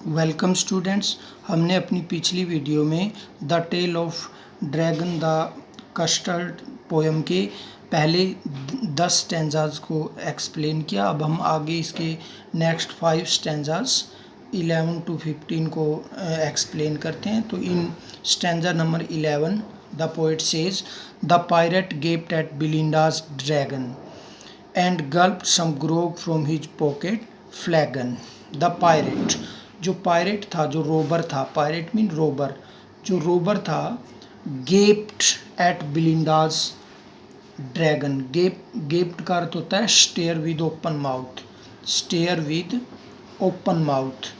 Welcome students. हमने अपनी पिछली वीडियो में the tale of dragon the custard poem के पहले 10 स्टैंजाज को एक्सप्लेन किया। अब हम आगे इसके नेक्स्ट 5 स्टैंजाज 11 to 15 को एक्सप्लेन करते हैं। तो in stanza number 11 the poet says the pirate gaped at Belinda's dragon and gulped some grog from his pocket flagon. The pirate, जो पायरेट था, जो रोबर था, पायरेट मीन रोबर, जो robber था, gaped at Belinda's dragon. Gaped का अर्थ होता है stare with open mouth, stare with open mouth.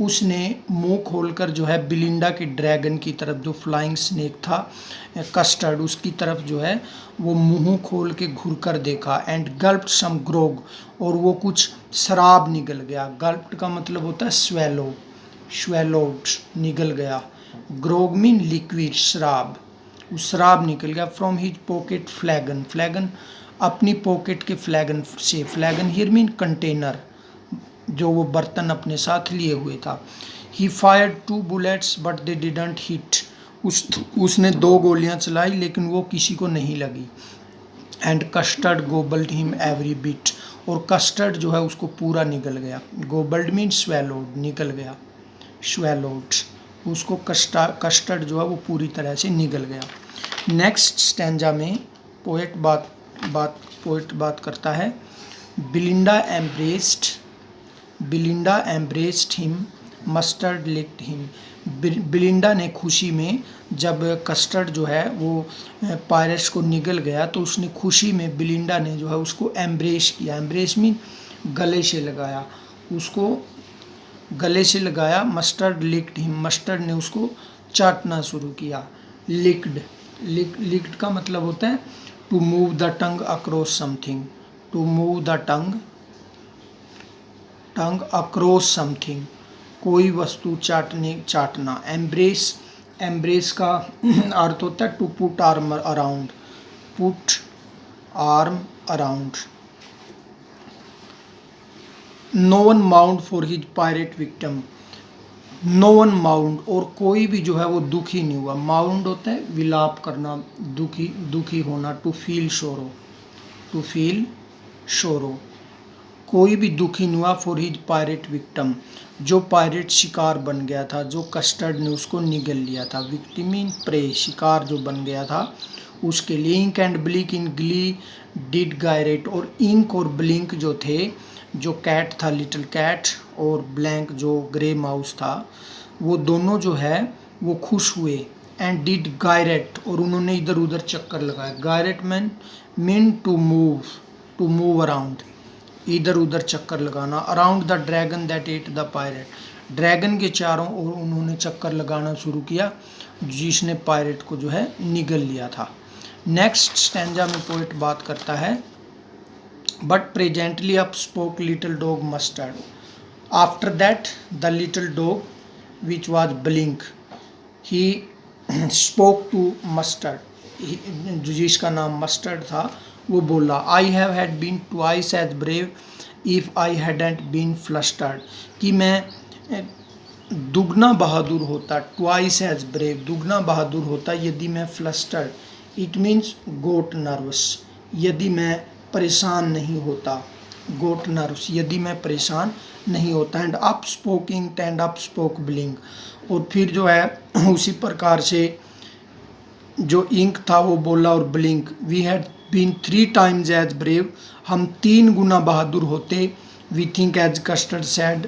उसने मुंह खोलकर जो है बिलिंडा की ड्रैगन की तरफ, जो फ्लाइंग स्नेक था कस्टर्ड, उसकी तरफ जो है वो मुंह खोल के घूर कर देखा। एंड गल्प्ड सम ग्रोग, और वो कुछ शराब निगल गया। गल्प्ड का मतलब होता है स्वेलो, स्वेलोड, निगल गया। ग्रोग मीन लिक्विड, शराब, उस शराब निकल गया। फ्रॉम हिज पॉकेट फ्लैगन, फ्लैगन अपनी पॉकेट के फ्लैगन से, फ्लैगन हियर मीन कंटेनर, जो वो बर्तन अपने साथ लिए हुए था। ही fired 2 bullets but they didn't hit, उसने 2 गोलियां चलाई लेकिन वो किसी को नहीं लगी। And Custard gobbled him every bit, और कस्टर्ड जो है उसको पूरा निगल गया। गोबल्ड मीन स्वेलोड, निगल गया, स्वेलोड, उसको कस्टर्ड जो है वो पूरी तरह से निगल गया। नेक्स्ट स्टैंजा में पोएट बात करता है। Belinda embraced him, Mustard licked him. Belinda ने खुशी में, जब कस्टर्ड जो है वो पायरेट्स को निगल गया तो उसने खुशी में, बिलिंडा ने जो है उसको एम्ब्रेस किया। एम्ब्रेस मीन गले से लगाया, उसको गले से लगाया। मस्टर्ड लिक्ड हिम, मस्टर्ड ने उसको चाटना शुरू किया। लिक्ड का मतलब होता है to move the tongue across something, to move the tongue across something, कोई वस्तु चाटना। एम्ब्रेस का अर्थ होता है to put arm around, put arm around. No one mourned for his pirate victim, no one mourned, और कोई भी जो है वो दुखी नहीं हुआ। माउंड होता है विलाप करना, दुखी होना, to feel sorrow, to feel sorrow. कोई भी दुखी नहीं हुआ फॉर हिज पायरेट विक्टिम, जो पायरेट शिकार बन गया था, जो कस्टर्ड ने उसको निगल लिया था। विक्टिम इन प्रे, शिकार जो बन गया था उसके लिए। Ink and Blink in glee did gyrate, और इंक और ब्लिंक जो थे, जो कैट था लिटिल कैट, और ब्लैंक जो ग्रे माउस था, वो दोनों जो है वो खुश हुए। एंड डिड गायरेट, और उन्होंने इधर उधर चक्कर लगाया। गायरेट मीन टू मूव अराउंड, इधर उधर चक्कर लगाना। Around the dragon that at the pirate, dragon के चारों ओर उन्होंने चक्कर लगाना शुरू किया जिसने पायरेट को जो है निगल लिया था। नेक्स्ट स्टैंजा में पोएट बात करता है। But presently up spoke little dog mustard, after that the little dog which was blink, he spoke to mustard, जिसका नाम मस्टर्ड था, वो बोला। I have had been twice as brave if I hadn't been flustered, कि मैं दुगना बहादुर होता, twice as brave, दुगना बहादुर होता यदि मैं flustered, it means got nervous, यदि मैं परेशान नहीं होता, गोट नर्वस, यदि मैं परेशान नहीं होता। And up स्पोकिंग and up spoke blink, और फिर जो है उसी प्रकार से जो इंक था वो बोला, और Blink. We had been 3 times as brave, हम 3 गुना बहादुर होते। We think as Custard said,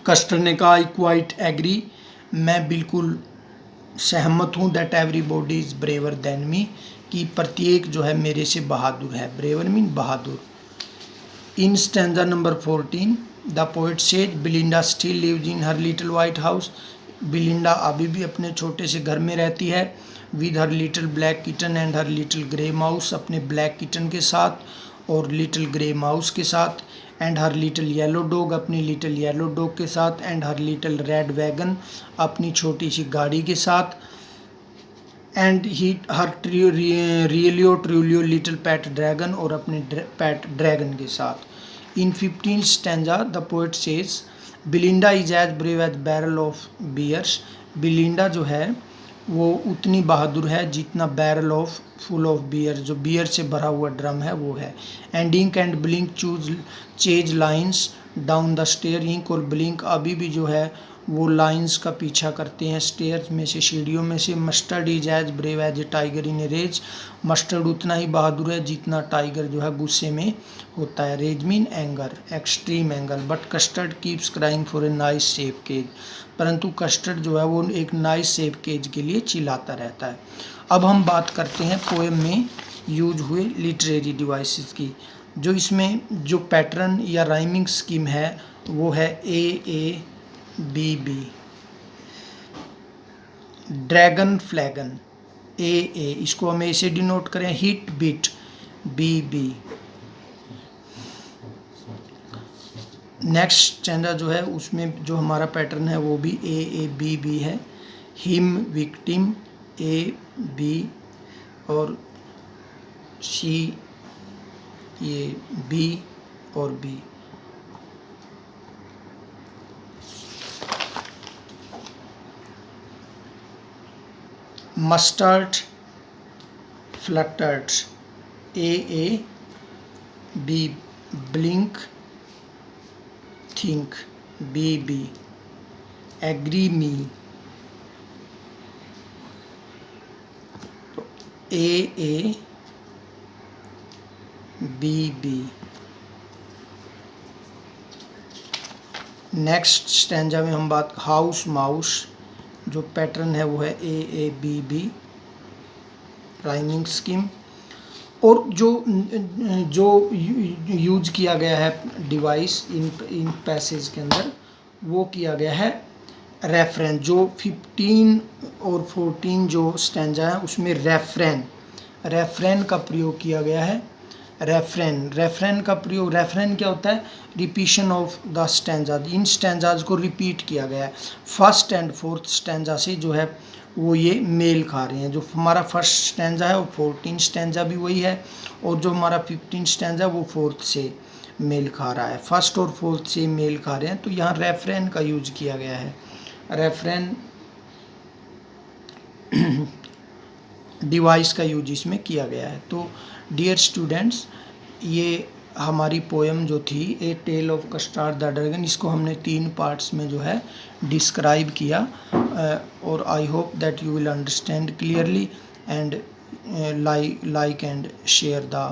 Custard ने कहा। आई क्वाइट एग्री, मैं बिल्कुल सहमत हूँ। That everybody is braver than me, कि प्रत्येक जो है मेरे से बहादुर है। ब्रेवर मीन बहादुर। In stanza number 14 the poet says Belinda still lives in her little white house, Belinda अभी भी अपने छोटे से घर में रहती है। With her little black kitten and her little grey mouse, अपने ब्लैक किटन के साथ और लिटिल ग्रे माउस के साथ। And her little yellow dog, अपनी लिटिल येलो डॉग के साथ। And her little red wagon, अपनी छोटी सी गाड़ी के साथ। And he her रियलियो ट्रूलियो little PAT dragon, और अपने पैट ड्रैगन के साथ। In 15th stanza, the poet says, Belinda is as brave as barrel of beers. Belinda जो है वो उतनी बहादुर है जितना barrel of full of beer, जो बियर से भरा हुआ ड्रम है वो है। And Ink and Blink choose chase lions down the stair. Ink और ब्लिंक अभी भी जो है वो लाइंस का पीछा करते हैं स्टेयर्स में से, सीढ़ियों में से। Mustard is as brave as a tiger in a rage. Mustard उतना ही बहादुर है जितना टाइगर जो है गुस्से में होता है। Rage mean anger, extreme anger. But custard keeps crying for a nice safe cage. परंतु कस्टर्ड जो है वो एक नाइस सेफ केज के लिए चिल्लाता रहता है। अब हम बात करते हैं पोएम में यूज हुए लिटरेरी डिवाइसेस की। जो इसमें जो पैटर्न या राइमिंग स्कीम है वो है A B B. Dragon flagon A, इसको हम ए से डिनोट करें। Hit beat B B. Next stanza जो है उसमें जो हमारा पैटर्न है वो भी ए बी बी है। हिम विक्टिम ए बी और शी ये बी और B. Mustard fluttered A B. Blink think B B. Agree me A B B. Next stanza में हम बात हाउस माउस, जो पैटर्न है वो है A B B rhyming scheme. और जो यूज किया गया है डिवाइस इन पैसेज के अंदर वो किया गया है रेफरेन। जो 15 और 14 जो स्टैंजा है उसमें रेफरेन का प्रयोग किया गया है। रेफरेन का प्रयोग, रेफरेन क्या होता है? Repetition of the stanza. इन स्टैंजाज को रिपीट किया गया है। फर्स्ट एंड फोर्थ स्टैंजा से जो है वो ये मेल खा रहे हैं। जो हमारा फर्स्ट स्टैंजा है वो 14 स्टैंजा भी वही है, और जो हमारा 15 स्टैंजा वो फोर्थ से मेल खा रहा है। फर्स्ट और फोर्थ से मेल खा रहे हैं, तो यहाँ रेफरेन का यूज किया गया है। रेफरेन डिवाइस का यूज इसमें किया गया है। तो डियर स्टूडेंट्स, ये हमारी पोएम जो थी ए टेल ऑफ कस्टार्ड द ड्रैगन, इसको हमने 3 पार्ट्स में जो है डिस्क्राइब किया। और I hope that you will understand clearly and like and share the